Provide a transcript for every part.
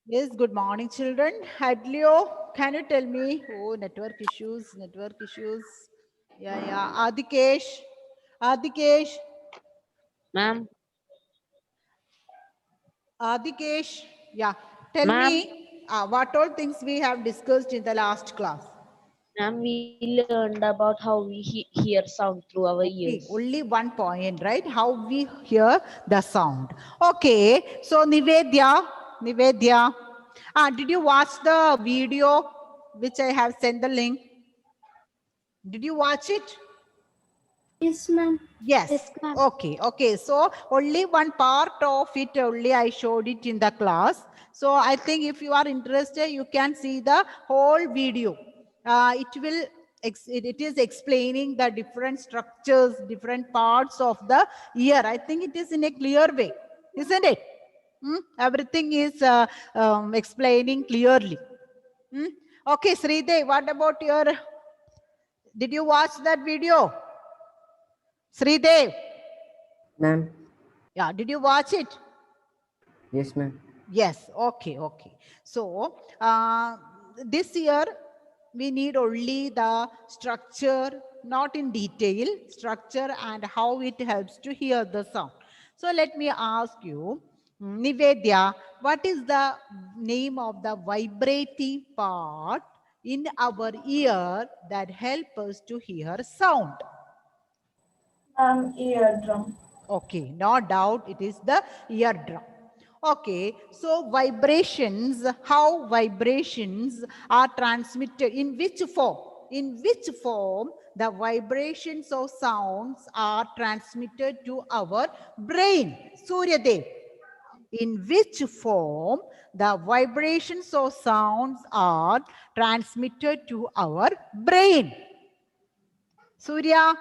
Yes, good morning, children. Hadlio, can you tell me? Oh, network issues, network issues. Yeah. Adikesh, Ma'am, Adikesh. Yeah, tell ma'am, me what all things we have discussed in the last class. we learned about how we hear sound through our ears. Okay, only one point, right? How we hear the sound. Okay, so Nivedya. Did you watch the video which I have sent the link? Did you watch it? Yes, ma'am. Yes. Yes, ma'am. Okay. So only one part of it only I showed it in the class. So I think if you are interested, you can see the whole video. It is explaining the different structures, different parts of the ear. I think it is in a clear way, isn't it? Everything is explaining clearly. Hmm? Okay, Sridev, what about your? Did you watch that video, Sridev? Ma'am. Yeah, did you watch it? Yes, ma'am. Yes, okay. So, this year we need only the structure, not in detail, structure and how it helps to hear the sound. So, let me ask you, Nivedya, what is the name of the vibrating part in our ear that help us to hear sound? Eardrum. Okay, no doubt it is the eardrum. Okay, so vibrations, how vibrations are transmitted, in which form? In which form the vibrations of sounds are transmitted to our brain? Suryadev, in which form the vibrations of sounds are transmitted to our brain? Surya?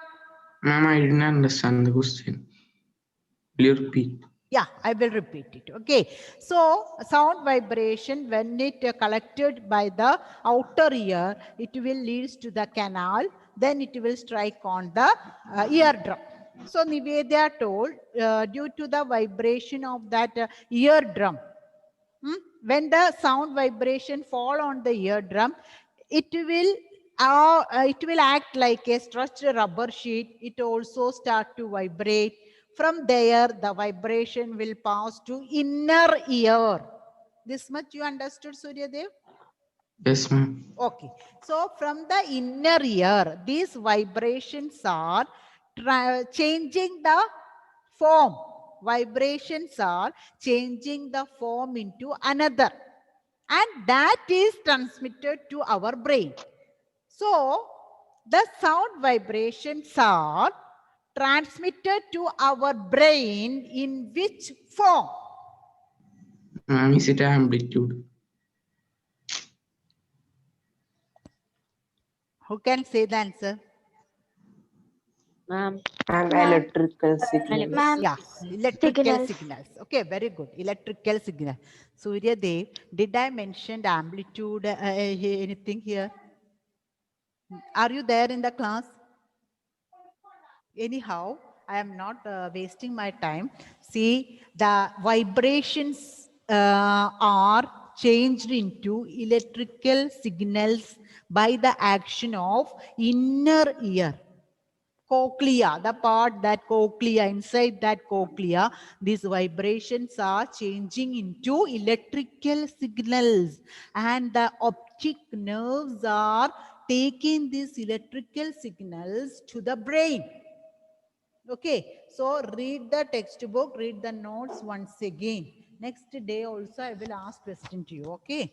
Ma'am, I didn't understand the question. Will you repeat? Yeah, I will repeat it. Okay. So sound vibration, when it collected by the outer ear, it will leads to the canal. Then it will strike on the eardrum. So Nivedya told, due to the vibration of that eardrum, when the sound vibration fall on the eardrum, it will act like a stretched rubber sheet. It also start to vibrate. From there, the vibration will pass to inner ear. This much you understood, Suryadev? Yes, ma'am. Okay. So from the inner ear, these vibrations are changing the form. Vibrations are changing the form into another. And that is transmitted to our brain. So the sound vibrations are transmitted to our brain in which form? Ma'am, is it amplitude? Who can say the answer? Ma'am, And Ma'am. electrical signals. Ma'am. Yeah, electrical signals. Okay, very good. Electrical signal. Surya Dev, did I mention the amplitude, anything here? Are you there in the class? Anyhow, I am not wasting my time. See, the vibrations are changed into electrical signals by the action of inner ear. Cochlea, the part that cochlea, inside that cochlea, these vibrations are changing into electrical signals, and the optic nerves are taking these electrical signals to the brain. Okay, so read the textbook, read the notes once again. Next day also I will ask question to you. Okay.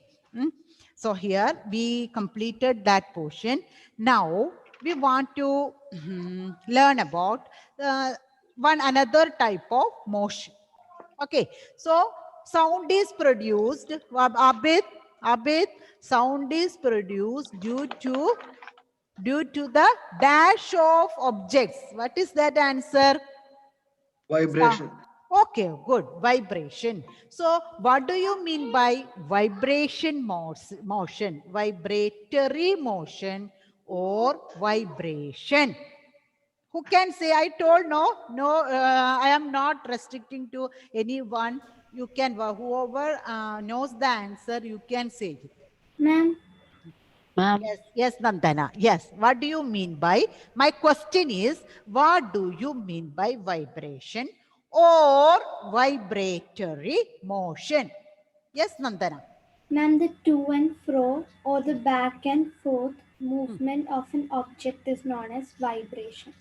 So here we completed that portion. Now we want to learn about one another type of motion. Okay, so sound is produced. Abid, sound is produced due to the dash of objects. What is that answer? Vibration. Okay, good. Vibration. So, what do you mean by vibration motion? Vibratory motion or vibration? Who can say? I told no, I am not restricting to anyone. You can, whoever knows the answer, you can say it. Ma'am, Ma'am, Yes, yes, Nandana. Yes. What do you mean by? My question is, what do you mean by vibration or vibratory motion? Yes, Nandana. ma'am, the to and fro or the back and forth movement of an object is known as vibration.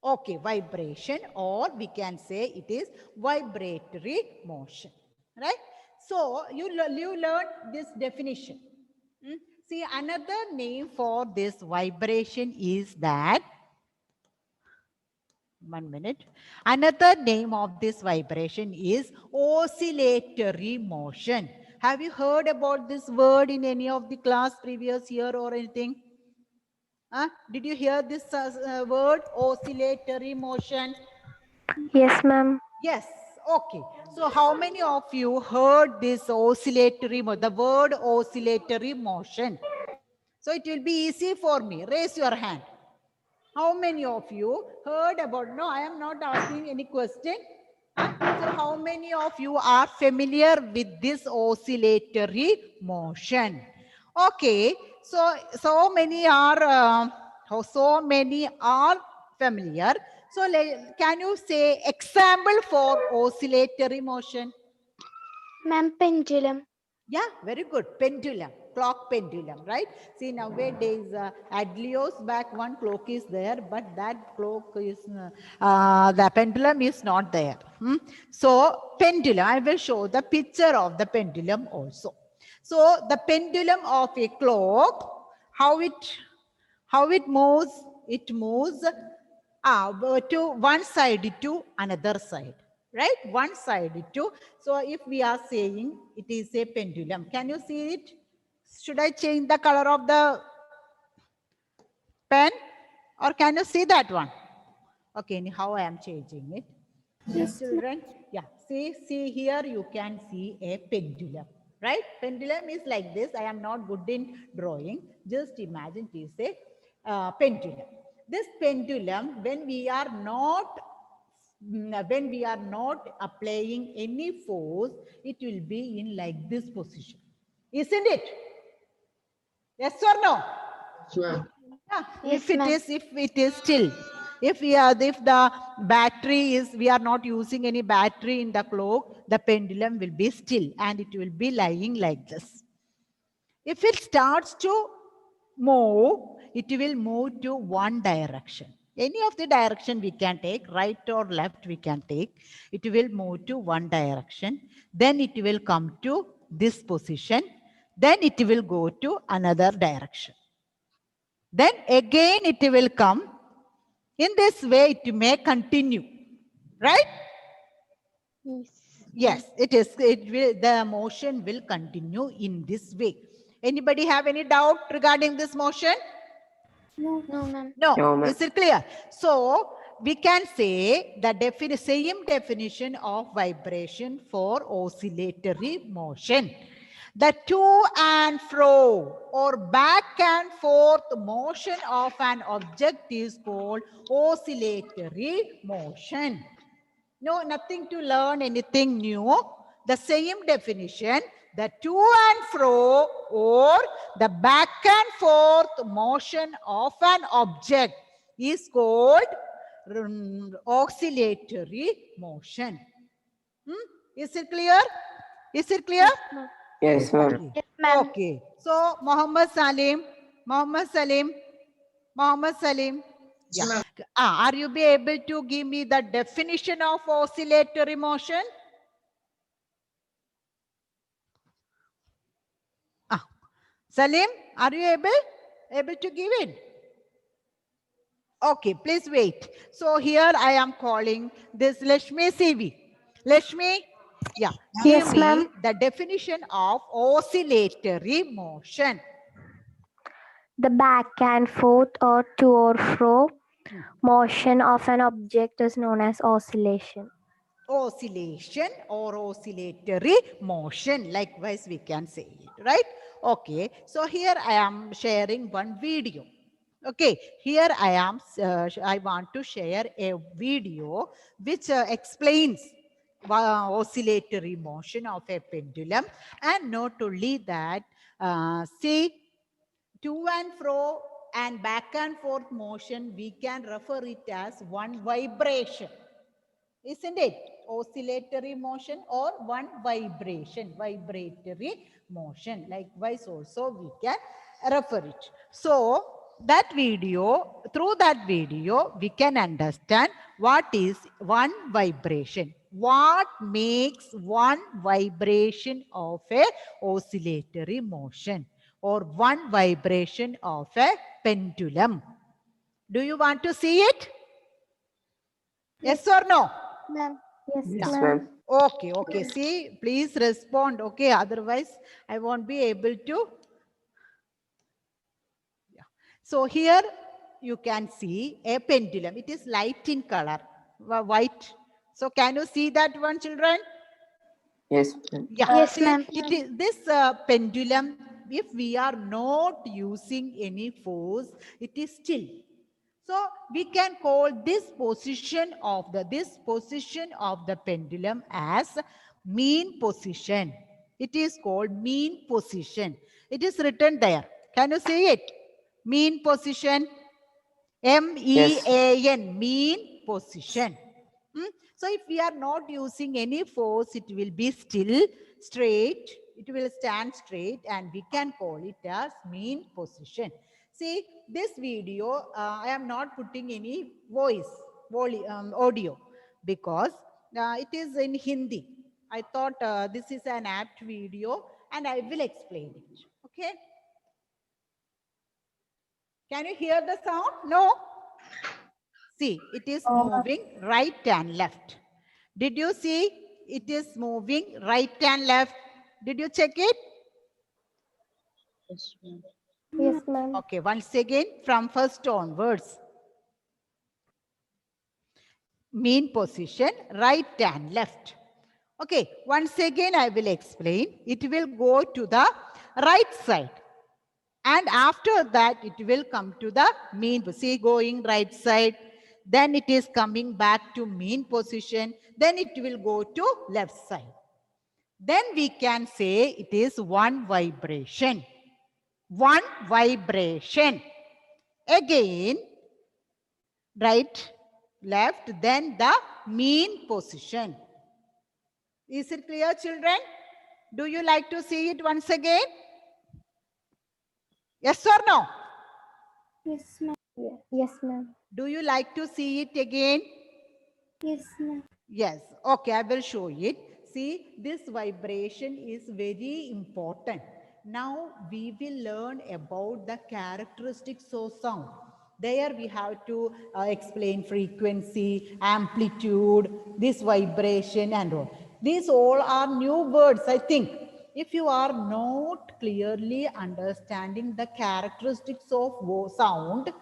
Okay, vibration, or we can say it is vibratory motion, right? So you learned this definition. Hmm? See, another name for this vibration is that, 1 minute. Another name of this vibration is oscillatory motion. Have you heard about this word in any of the class previous year or anything? Did you hear this word, oscillatory motion? Yes, ma'am. Yes. Okay. So how many of you heard this oscillatory, the word oscillatory motion? So it will be easy for me. Raise your hand. How many of you heard about? No, I am not asking any question. So how many of you are familiar with this oscillatory motion? Okay. So many are familiar. So can you say example for oscillatory motion? Ma'am, pendulum. Yeah, very good. Pendulum, clock pendulum, right? See, nowadays, at Leo's back, one clock is there, but that clock is, the pendulum is not there. So, pendulum, I will show the picture of the pendulum also. So, the pendulum of a clock, how it moves? It moves to one side to another side, right? One side to. So if we are saying it is a pendulum, can you see it? Should I change the color of the pen, or can you see that one? Okay, anyhow I am changing it. Yes, children. Yeah, see here you can see a pendulum, right? Pendulum is like this. I am not good in drawing. Just imagine it is a pendulum. This pendulum, when we are not applying any force, it will be in like this position, isn't it? Yes or no? Yeah, Yes, if it is still, if the battery is, we are not using any battery in the clock, the pendulum will be still and it will be lying like this. If it starts to move, it will move to one direction. Any of the direction we can take, right or left we can take. It will move to one direction. Then it will come to this position. Then it will go to another direction. Then again it will come. In this way, it may continue, right? Yes, it is. The motion will continue in this way. Anybody have any doubt regarding this motion? No, ma'am. No. No, ma'am. Is it clear? So we can say the same definition of vibration for oscillatory motion. The to and fro or back and forth motion of an object is called oscillatory motion. No, nothing to learn anything new. The same definition, the to and fro or the back and forth motion of an object is called oscillatory motion. Is it clear? Is it clear? Yes, ma'am. Yes, ma'am. Okay. So, Muhammad Salim. Yeah. Are you be able to give me the definition of oscillatory motion? Salim, are you able to give it? Okay, please wait. So here I am calling this Lashmi CV. Lashmi, yeah, Yes, give me ma'am. the definition of oscillatory motion. The back and forth or to or fro motion of an object is known as oscillation. Oscillation or oscillatory motion, likewise we can say it, right? Okay, so here I am sharing one video. Okay, here I want to share a video which explains oscillatory motion of a pendulum. And not only that, see, to and fro and back and forth motion, we can refer it as one vibration, isn't it? Oscillatory motion or one vibration, vibratory motion. Likewise also we can refer it. So that video, through that video, we can understand what is one vibration. What makes one vibration of a oscillatory motion or one vibration of a pendulum? Do you want to see it? Yes or no? Ma'am. Yes, Yes, ma'am. ma'am. Okay, okay. See, please respond. Okay, otherwise I won't be able to. Yeah. So here you can see a pendulum. It is light in color, white. So can you see that one, children? Yes, ma'am. Yeah. Yes, See, ma'am. it is this pendulum. If we are not using any force, it is still. So we can call this position of the pendulum as mean position. It is called mean position. It is written there. Can you see it? Mean position. MEAN, mean position. So if we are not using any force, it will be still, straight. It will stand straight, and we can call it as mean position. See, this video, I am not putting any audio, because it is in Hindi. I thought this is an apt video, and I will explain it. Okay. Can you hear the sound? No. See, it is moving right and left. Did you see? It is moving right and left. Did you check it? Yes, ma'am. Yes, ma'am. Okay, once again from first onwards. Mean position, right and left. Okay, once again I will explain. It will go to the right side. And after that, it will come to the mean. See, going right side. Then it is coming back to mean position. Then it will go to left side. Then we can say it is one vibration. One vibration. Again, right, left, then the mean position. Is it clear, children? Do you like to see it once again? Yes or no? Yes, ma'am. Yes, ma'am. Do you like to see it again? Yes, ma'am. Yes. Okay, I will show it. See, this vibration is very important. Now we will learn about the characteristics of sound. There we have to explain frequency, amplitude, this vibration and all. These all are new words, I think. If you are not clearly understanding the characteristics of sound,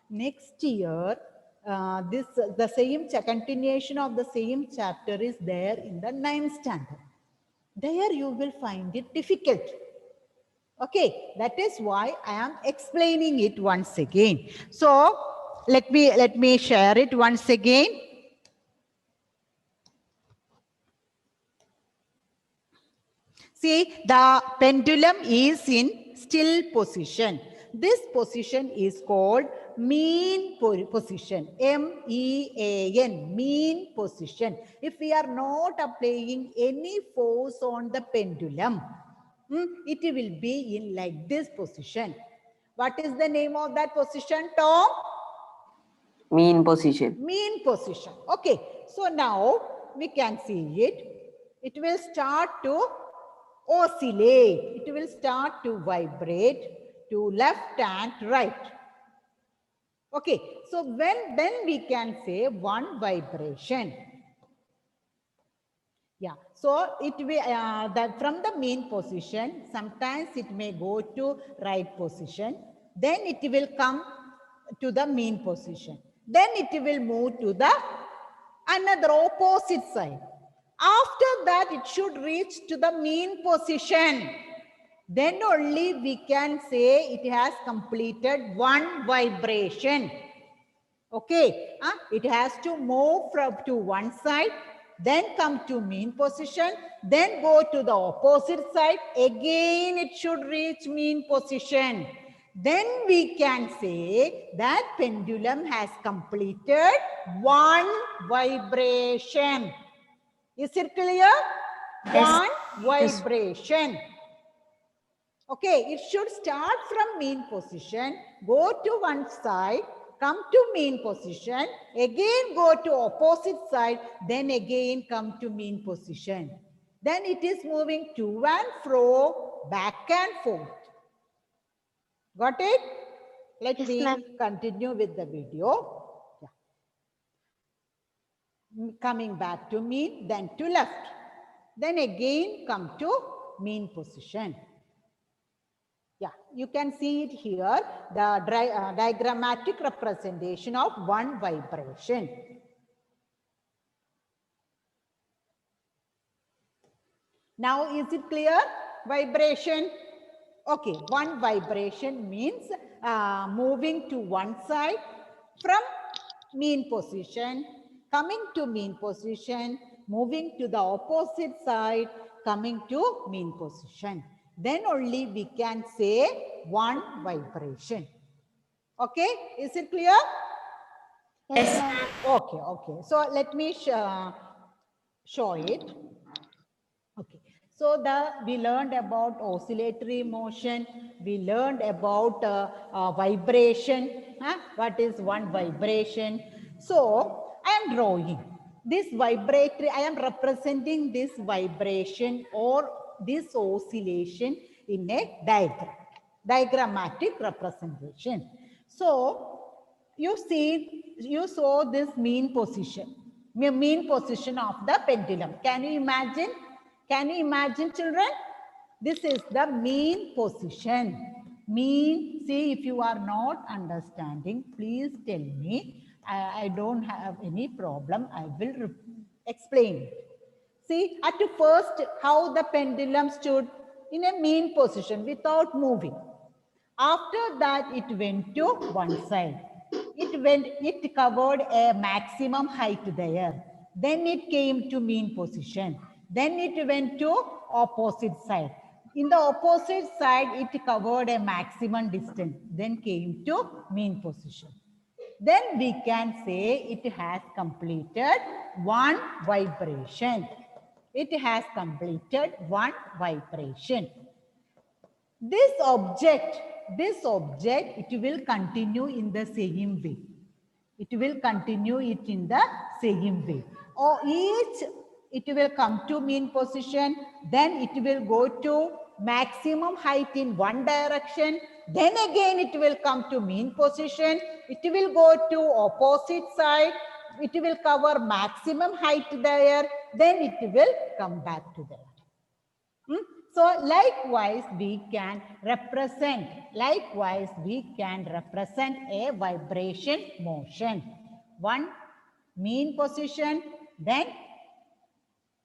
next year, the same continuation of the same chapter is there in the 9th standard. There you will find it difficult. Okay, that is why I am explaining it once again. So let me share it once again. See, the pendulum is in still position. This position is called mean position. MEAN, mean position. If we are not applying any force on the pendulum, it will be in like this position. What is the name of that position, Tom? Mean position. Mean position. Okay. So now we can see it. It will start to oscillate. It will start to vibrate to left and right. Okay. So then we can say one vibration. Yeah. So it will that from the mean position, sometimes it may go to right position. Then it will come to the mean position. Then it will move to the another opposite side. After that, it should reach to the mean position. Then only we can say it has completed one vibration. Okay, it has to move from to one side, then come to mean position, then go to the opposite side. Again, it should reach mean position. Then we can say that pendulum has completed one vibration. Is it clear? One vibration. Okay, it should start from mean position, go to one side, come to mean position, again go to opposite side, then again come to mean position. Then it is moving to and fro, back and forth. Got it? Let Yes, me ma'am. continue with the video. Yeah. Coming back to mean, then to left. Then again come to mean position. Yeah, you can see it here, the diagrammatic representation of one vibration. Now, is it clear? Vibration. Okay, one vibration means moving to one side from mean position, coming to mean position, moving to the opposite side, coming to mean position. Then only we can say one vibration. Okay, is it clear? Yes, ma'am. Okay, okay. So let me show it. Okay. So we learned about oscillatory motion. We learned about vibration. What is one vibration? So I am drawing this vibratory. I am representing this vibration or this oscillation in a diagram, diagrammatic representation. So you saw this mean position of the pendulum. Can you imagine? Can you imagine, children? This is the mean position. Mean, see, if you are not understanding, please tell me. I don't have any problem. I will explain it. See, at first, how the pendulum stood in a mean position without moving. After that, it went to one side. It covered a maximum height there. Then it came to mean position. Then it went to opposite side. In the opposite side, it covered a maximum distance. Then came to mean position. Then we can say it has completed one vibration. It has completed one vibration. This object, it will continue in the same way. It will continue it in the same way. Or it will come to mean position, then it will go to maximum height in one direction, then again it will come to mean position, it will go to opposite side, it will cover maximum height there, then it will come back to there. So likewise, we can represent a vibration motion. One mean position, then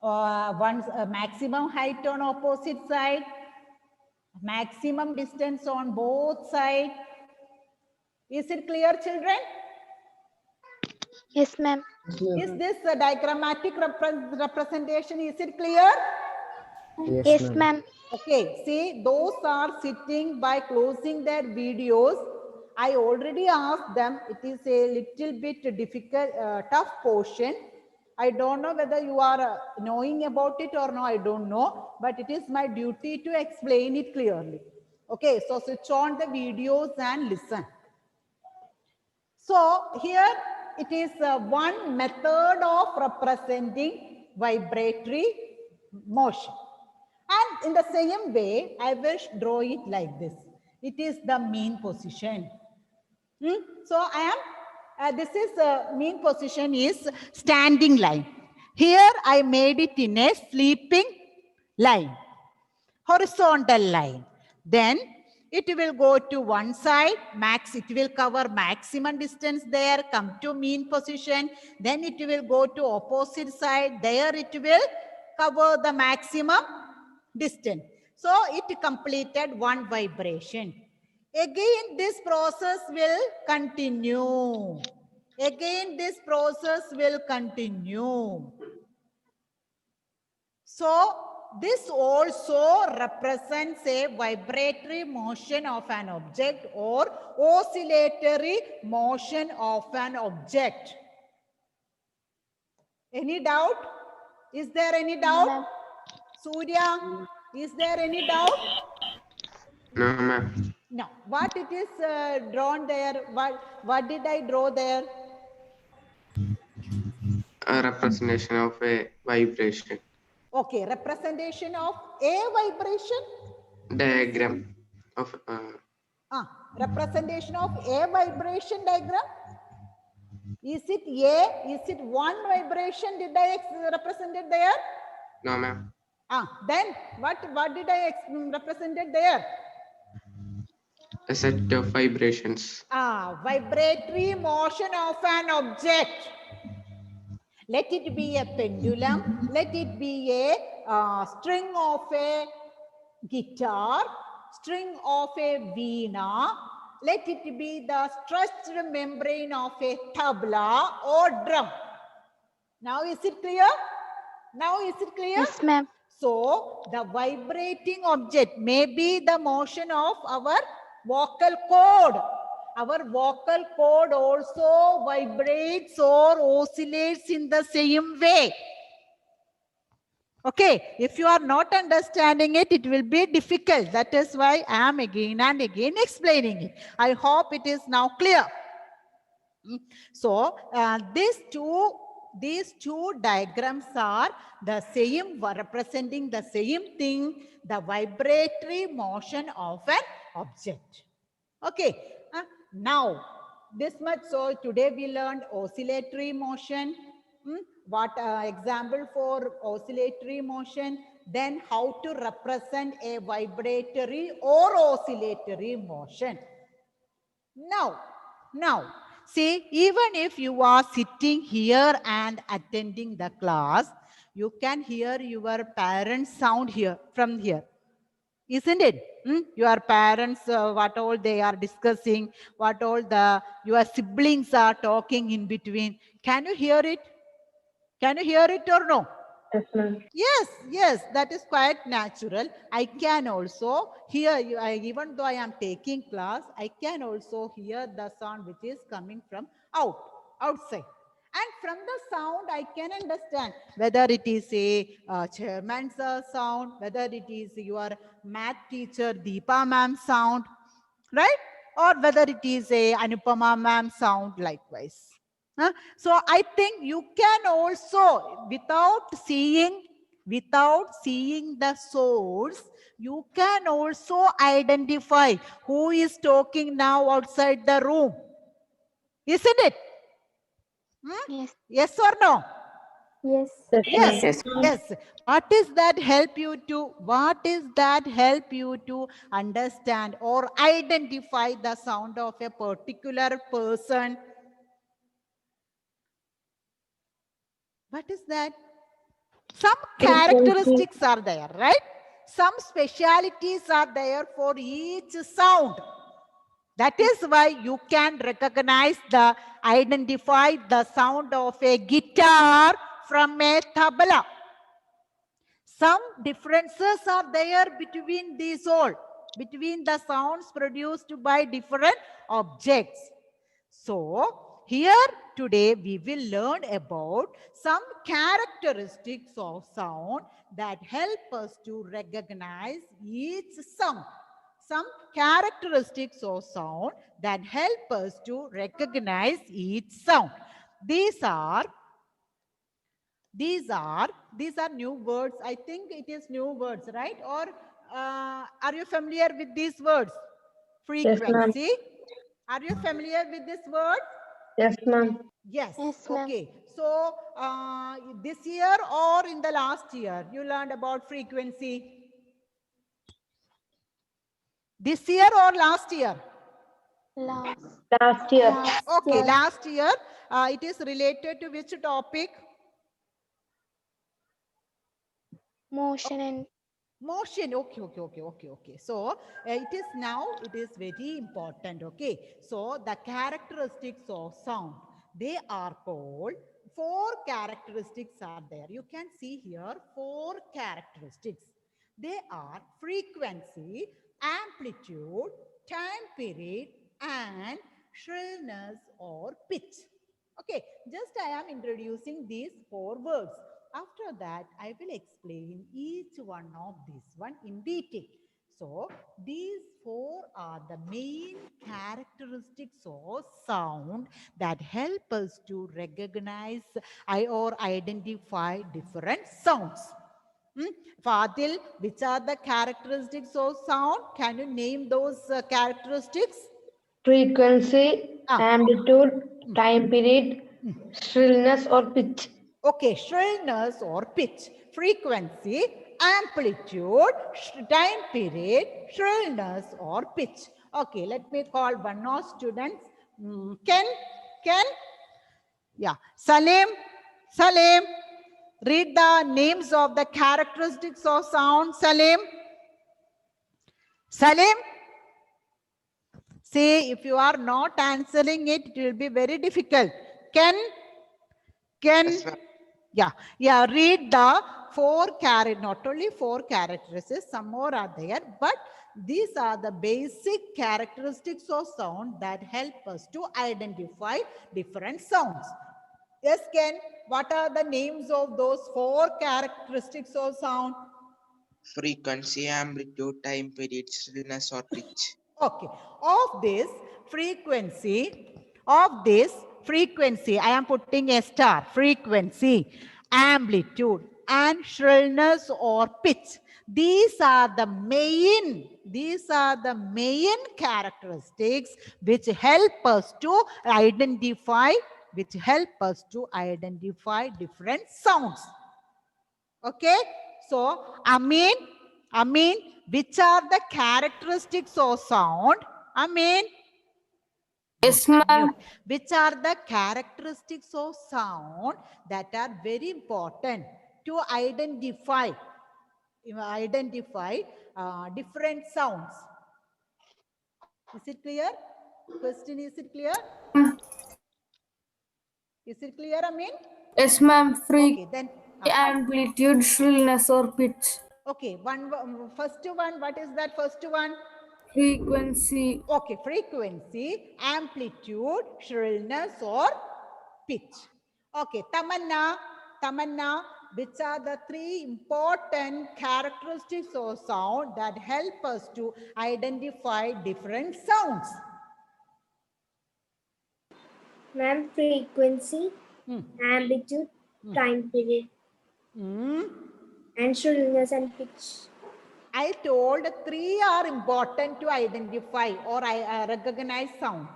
maximum height on opposite side, maximum distance on both sides. Is it clear, children? Yes, ma'am. Is this a diagrammatic representation? Is it clear? Yes, ma'am. Okay, see, those are sitting by closing their videos. I already asked them. It is a little bit difficult, tough portion. I don't know whether you are knowing about it or no, I don't know. But it is my duty to explain it clearly. Okay, so switch on the videos and listen. So here it is one method of representing vibratory motion. And in the same way, I will draw it like this. It is the mean position. So this is mean position is standing line. Here I made it in a sleeping line, horizontal line. Then it will go to one side, it will cover maximum distance there, come to mean position. Then it will go to opposite side, there it will cover the maximum distance. So it completed one vibration. Again, this process will continue. Again, this process will continue. So this also represents a vibratory motion of an object or oscillatory motion of an object. Any doubt? Is there any doubt? Surya, is there any doubt? No, ma'am. No. What it is drawn there? What did I draw there? A representation of a vibration. Okay, representation of a vibration. Diagram of Representation of a vibration diagram. Is it A? Is it one vibration? Did I represent it there? no, ma'am. Then what did I represent it there? A set of vibrations. Vibratory motion of an object. Let it be a pendulum. Let it be a string of a guitar, string of a veena. Let it be the stretched membrane of a tabla or drum. Now is it clear? Now is it clear? Yes, ma'am. So the vibrating object may be the motion of our vocal cord. Our vocal cord also vibrates or oscillates in the same way. Okay, if you are not understanding it, it will be difficult. That is why I am again and again explaining it. I hope it is now clear. So these two diagrams are the same, representing the same thing, the vibratory motion of an object. Okay, now this much. So today we learned oscillatory motion. What example for oscillatory motion? Then how to represent a vibratory or oscillatory motion. Now, see, even if you are sitting here and attending the class, you can hear your parents' sound here from here. Isn't it? Your parents, what all they are discussing, what all your siblings are talking in between. Can you hear it? Can you hear it or no? Yes, ma'am. Yes, that is quite natural. I can also hear you, even though I am taking class, I can also hear the sound which is coming from outside. And from the sound, I can understand whether it is a chairman's sound, whether it is your math teacher Deepa ma'am sound, right? Or whether it is a Anupama ma'am sound likewise. So I think you can also, without seeing the source, you can also identify who is talking now outside the room. Isn't it? Yes. Yes or no? Yes. Yes. What does that help you to? What is that help you to understand or identify the sound of a particular person? What is that? Some characteristics are there, right? Some specialities are there for each sound. That is why you can identify the sound of a guitar from a tabla. Some differences are there between these all, between the sounds produced by different objects. So here today we will learn about some characteristics of sound that help us to recognize each sound. Some characteristics of sound that help us to recognize each sound. These are new words. I think it is new words, right? Or are you familiar with these words? Frequency. Are you familiar with this word? Yes, ma'am. Yes. Yes, ma'am. Okay. So this year or in the last year, you learned about frequency? This year or last year? Last year. Okay, last year. It is related to which topic? Motion and Motion. Okay. So it is very important. Okay. So the characteristics of sound, they are called four characteristics are there. You can see here four characteristics. They are frequency, amplitude, time period, and shrillness or pitch. Okay, just I am introducing these four words. After that, I will explain each one of these one in detail. So, these four are the main characteristics of sound that help us to recognize or identify different sounds. Fadil, which are the characteristics of sound? Can you name those characteristics? Frequency, amplitude, time period, shrillness or pitch. Okay, shrillness or pitch, frequency, amplitude, time period, shrillness or pitch. Okay, let me call one more student. Ken, yeah, Salim, read the names of the characteristics of sound. Salim, see, if you are not answering it, it will be very difficult. Ken, yeah, read the not only four characteristics, some more are there, but these are the basic characteristics of sound that help us to identify different sounds. Yes, Ken, what are the names of those four characteristics of sound? Frequency, amplitude, time period, shrillness or pitch. Okay, of this frequency, I am putting a star, frequency, amplitude, and shrillness or pitch. These are the main characteristics which help us to identify different sounds. Okay, so Amin, which are the characteristics of sound? Amin? Yes, ma'am. Which are the characteristics of sound that are very important to identify different sounds? Is it clear? Question, is it clear? Is it clear, Amin? Yes, ma'am. Okay, then. Amplitude, shrillness or pitch. Okay, first one, what is that first one? Frequency. Okay, frequency, amplitude, shrillness or pitch. Okay, Tamanna, which are the three important characteristics of sound that help us to identify different sounds? Ma'am, frequency, amplitude, time period, and shrillness and pitch. I told three are important to identify or recognize sound.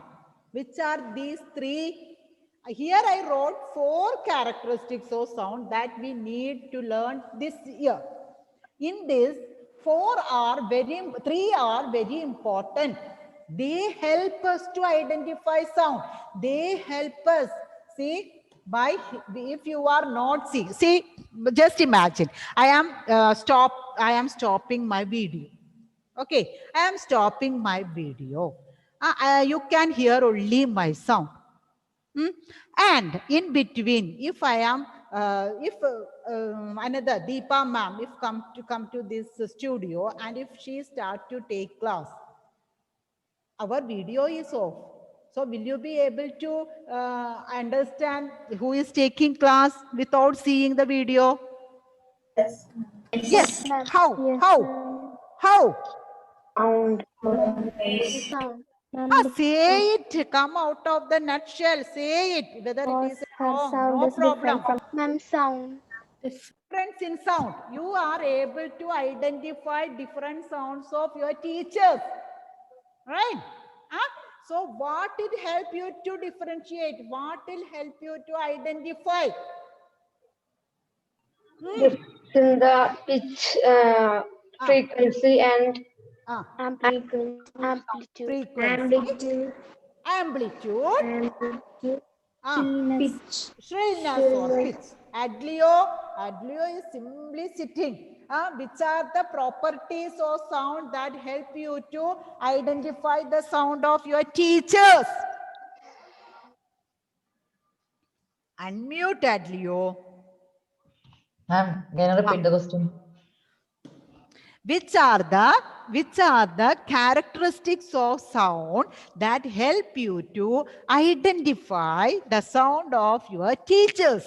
Which are these three? Here I wrote four characteristics of sound that we need to learn this year. In this, three are very important. They help us to identify sound. They help us, see, if you are not seeing, see, just imagine, I am stopping my video. Okay, I am stopping my video. You can hear only my sound. And in between, if I am, another Deepa ma'am, if come to this studio and if she start to take class, our video is off. So will you be able to understand who is taking class without seeing the video? Yes. How? Sound. Say it. Come out of the nutshell. Say it. Whether it is wrong, no problem. Ma'am, sound. Difference in sound. You are able to identify different sounds of your teachers. Right? So what will help you to differentiate? What will help you to identify? In the pitch, frequency and Amplitude, Frequency, amplitude, pitch. shrillness or pitch. Adlio is simply sitting. Which are the properties of sound that help you to identify the sound of your teachers? Unmute Adlio. Ma'am, can you repeat the question? Which are the characteristics of sound that help you to identify the sound of your teachers?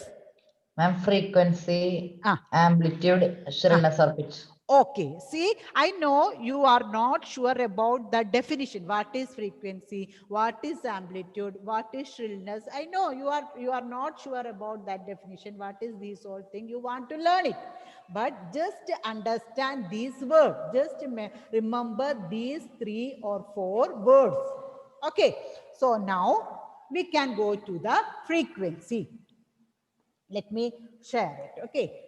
Ma'am, frequency, Ah. amplitude, shrillness or pitch. Okay, see, I know you are not sure about the definition. What is frequency? What is amplitude? What is shrillness? I know you are not sure about that definition. What is this whole thing? You want to learn it. But just understand these words. Just remember these 3 or 4 words. Okay, so now we can go to the frequency. Let me share it. Okay.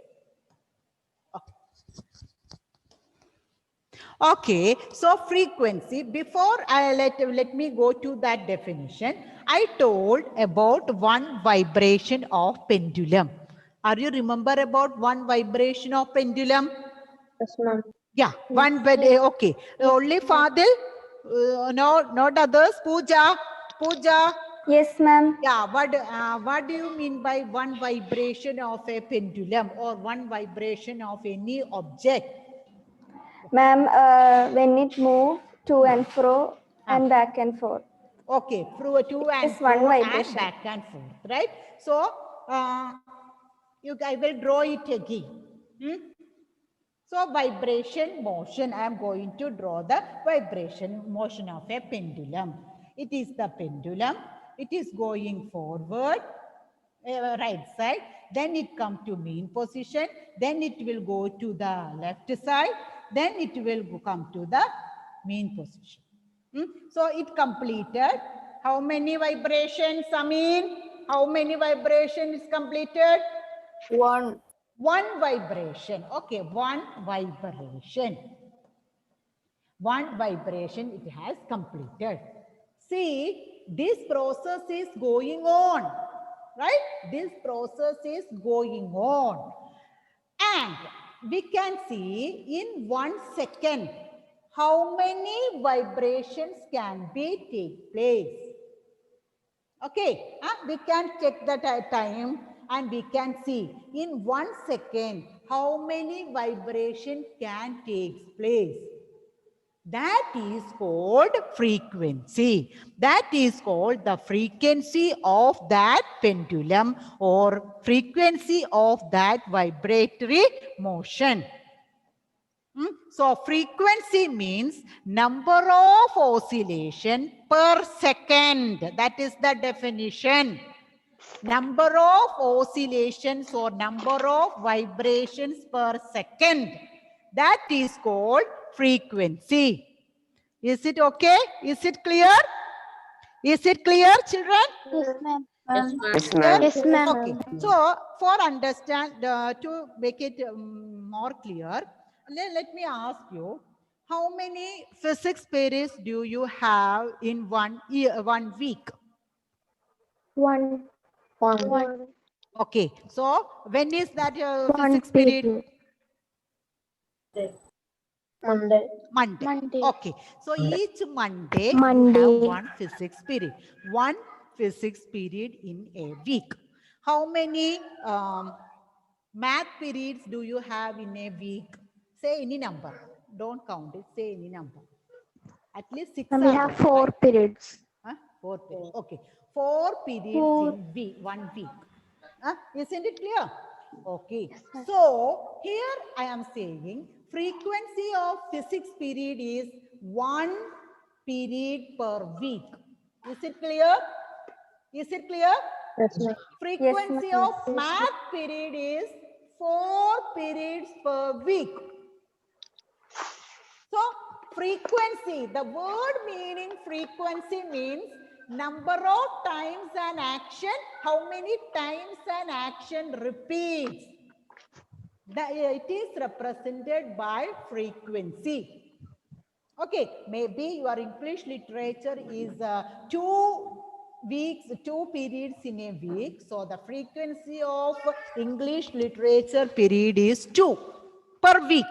Okay, so frequency, before I let me go to that definition, I told about one vibration of pendulum. Are you remember about one vibration of pendulum? Yes, ma'am. Yeah, one, but okay. Only Fadil? No, not others. Pooja? Yes, ma'am. Yeah, what do you mean by one vibration of a pendulum or one vibration of any object? Ma'am, when it moves to and fro and back and forth. Okay, through to and It's one fro and vibration. back and forth, right? So, I will draw it again. So, vibration motion, I am going to draw the vibration motion of a pendulum. It is the pendulum. It is going forward, right side. Then it come to mean position. Then it will go to the left side. Then it will come to the mean position. So it completed. How many vibrations, Amin? How many vibrations is completed? One. One vibration. Okay, one vibration. One vibration it has completed. See, this process is going on, right? This process is going on. And we can see in 1 second, how many vibrations can be take place. Okay, we can check the time and we can see in 1 second, how many vibrations can take place. That is called frequency. That is called the frequency of that pendulum or frequency of that vibratory motion. So frequency means number of oscillation per second. That is the definition. Number of oscillations or number of vibrations per second. That is called frequency. Is it okay? Is it clear? Is it clear, children? Yes, ma'am. Yes, ma'am. Yes, ma'am. Okay. So for understand, to make it more clear, let me ask you, how many physics periods do you have in 1 week? One. Okay. So when is that One physics period? period. Monday. Monday. Okay. So each Monday, Monday. you have one physics period. One physics period in a week. How many math periods do you have in a week? Say any number. Don't count it. Say any number. At least 6. And we have 4 periods. 4 periods. Okay. 4 periods in 1 week. Isn't it clear? Okay. So here I am saying frequency of physics period is 1 period per week. Is it clear? Is it clear? Yes, ma'am. Frequency ma'am. of math period is 4 periods per week. So frequency, the word meaning frequency means number of times an action, how many times an action repeats. It is represented by frequency. Okay, maybe your English literature is 2 weeks, 2 periods in a week. So the frequency of English literature period is 2 per week.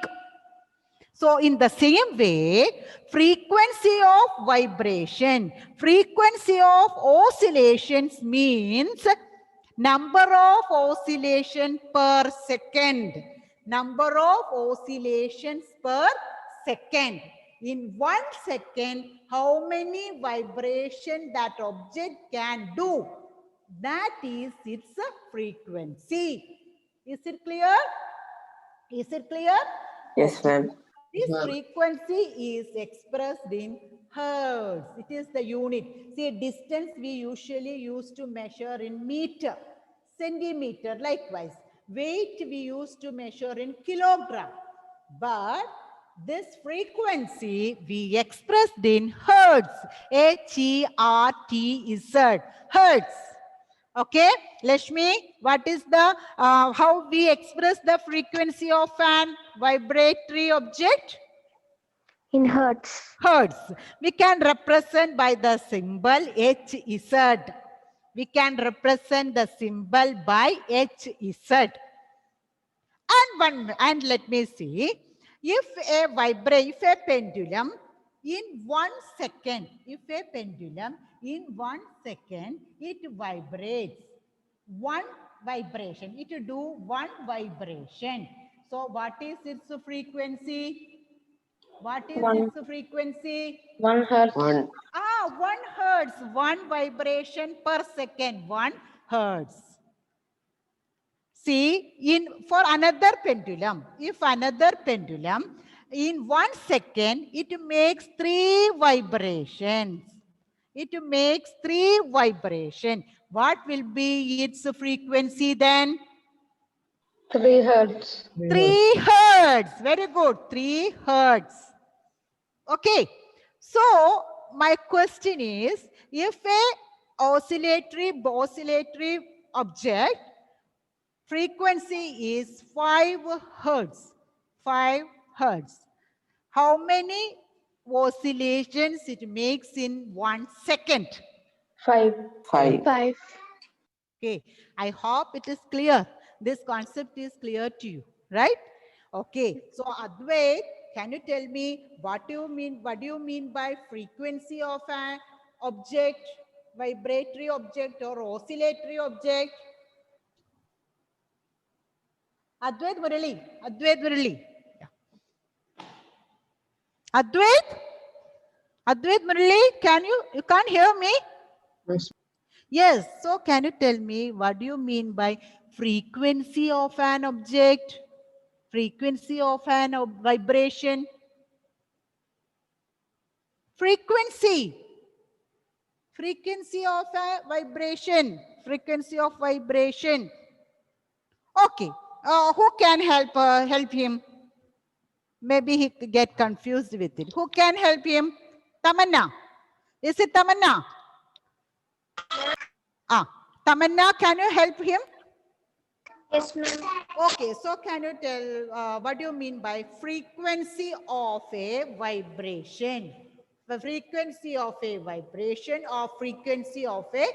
So in the same way, frequency of vibration, frequency of oscillations means Number of oscillation per second. Number of oscillations per second. In 1 second, how many vibration that object can do? That is its frequency. Is it clear? Is it clear? Yes, ma'am. This frequency is expressed in hertz. It is the unit. See, distance we usually use to measure in meter, centimeter, likewise. Weight we use to measure in kilogram. But this frequency we expressed in hertz. H-E-R-T-Z. Hertz. Okay, Lakshmi, what is the, how we express the frequency of an vibratory object? In hertz. Hertz. We can represent by the symbol HZ. We can represent the symbol by HZ. And let me see, if a pendulum in 1 second, it vibrates, one vibration, it will do one vibration. So what is its frequency? What is its frequency? 1 hertz. 1 hertz, one vibration per second, 1 hertz. See, for another pendulum, if another pendulum, in 1 second, it makes 3 vibrations. It makes 3 vibrations. What will be its frequency then? 3 hertz. 3 hertz. Very good. 3 hertz. Okay. So, my question is, if a oscillatory object frequency is 5 hertz, 5 hertz, how many oscillations it makes in 1 second? 5. 5. Okay, I hope it is clear. This concept is clear to you, right? Okay, so Advait, can you tell me what do you mean by frequency of an object, vibratory object or oscillatory object? Advait Murali. Yeah. Advait Murali, you can't hear me? Yes. Yes, so can you tell me what do you mean by frequency of an object? Frequency of an vibration? Frequency of a vibration. Frequency of vibration. Okay, who can help him? Maybe he could get confused with it. Who can help him? Tamanna. Is it Tamanna? Tamanna, can you help him? Yes, ma'am. Okay, so can you tell what do you mean by frequency of a vibration? The frequency of a vibration or frequency of a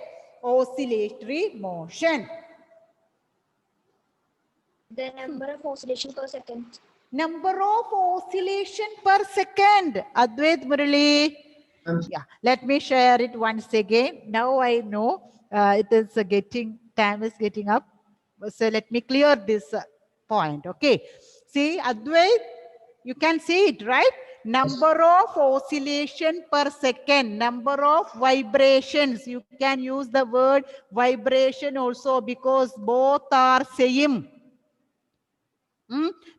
oscillatory motion. The number of oscillation per second. Number of oscillation per second. Advait Murali. Yeah, let me share it once again. Now I know time is getting up. So let me clear this point. Okay. See, Advait, you can see it, right? Number of oscillation per second, number of vibrations. You can use the word vibration also because both are same.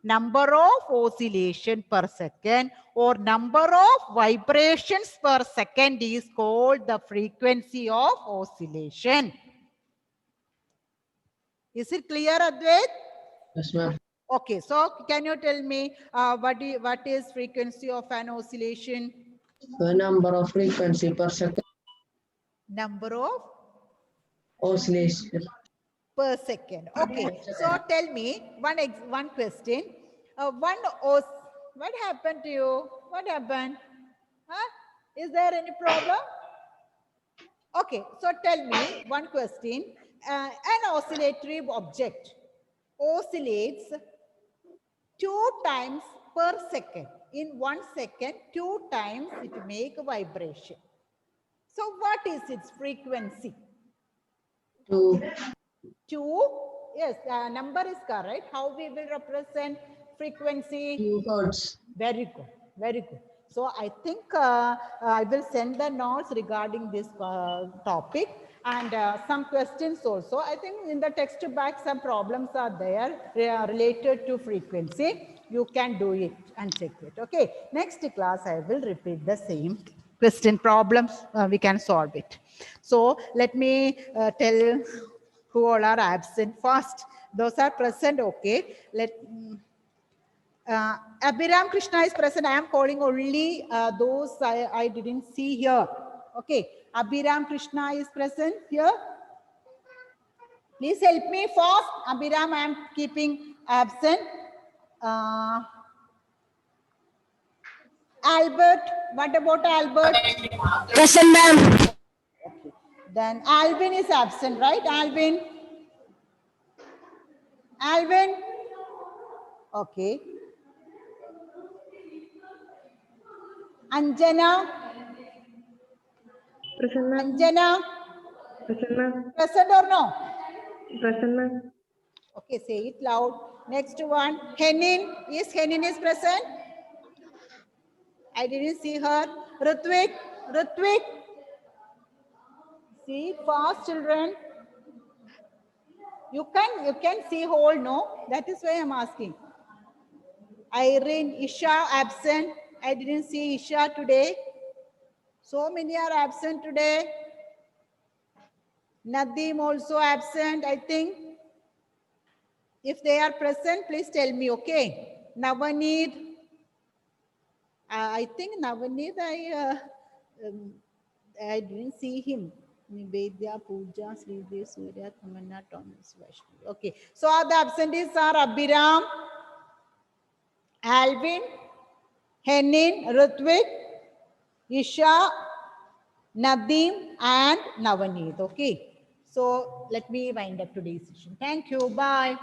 Number of oscillation per second or number of vibrations per second is called the frequency of oscillation. Is it clear, Advait? Yes, ma'am. Okay, so can you tell me what is frequency of an oscillation? The number of frequency per second Number of oscillation. per second. Okay, so tell me one question. What happened to you? What happened? Huh? Is there any problem? Okay, so tell me one question. An oscillatory object oscillates 2 times per second. In 1 second, 2 times it makes a vibration. So what is its frequency? 2. 2. Yes, number is correct. How we will represent frequency? 2 hertz. Very good, very good. So I think I will send the notes regarding this topic and some questions also. I think in the text back some problems are there related to frequency. You can do it and check it. Okay, next class I will repeat the same question problems. We can solve it. So let me tell who all are absent first. Those are present. Okay, Abhiram Krishna is present. I am calling only those I didn't see here. Okay. Abhiram Krishna is present here. Please help me first. Abhiram, I am keeping absent. Albert, what about Albert? Present, ma'am. Okay. Then Alvin is absent, right? Alvin? Alvin? Okay. Anjana? Present, ma'am. Anjana? Present, ma'am. Present or no? Present, ma'am. Okay, say it loud. Next one, Henin. Yes, Henin is present. I didn't see her. Ritvik. Ritvik. See, fast children. You can see whole, no? That is why I'm asking. Irene, Isha absent. I didn't see Isha today. So many are absent today. Nadim also absent, I think. If they are present, please tell me, okay? Navaneet. I think Navaneet, I didn't see him. Nivedya, Pooja, Sridev, Surya, Tamanna, Thomas, Vaishnavi. Okay. So the absentees are Abhiram, Alvin, Henin, Ritvik, Isha, Nadim, and Navaneet. Okay. So let me wind up today's session. Thank you. Bye.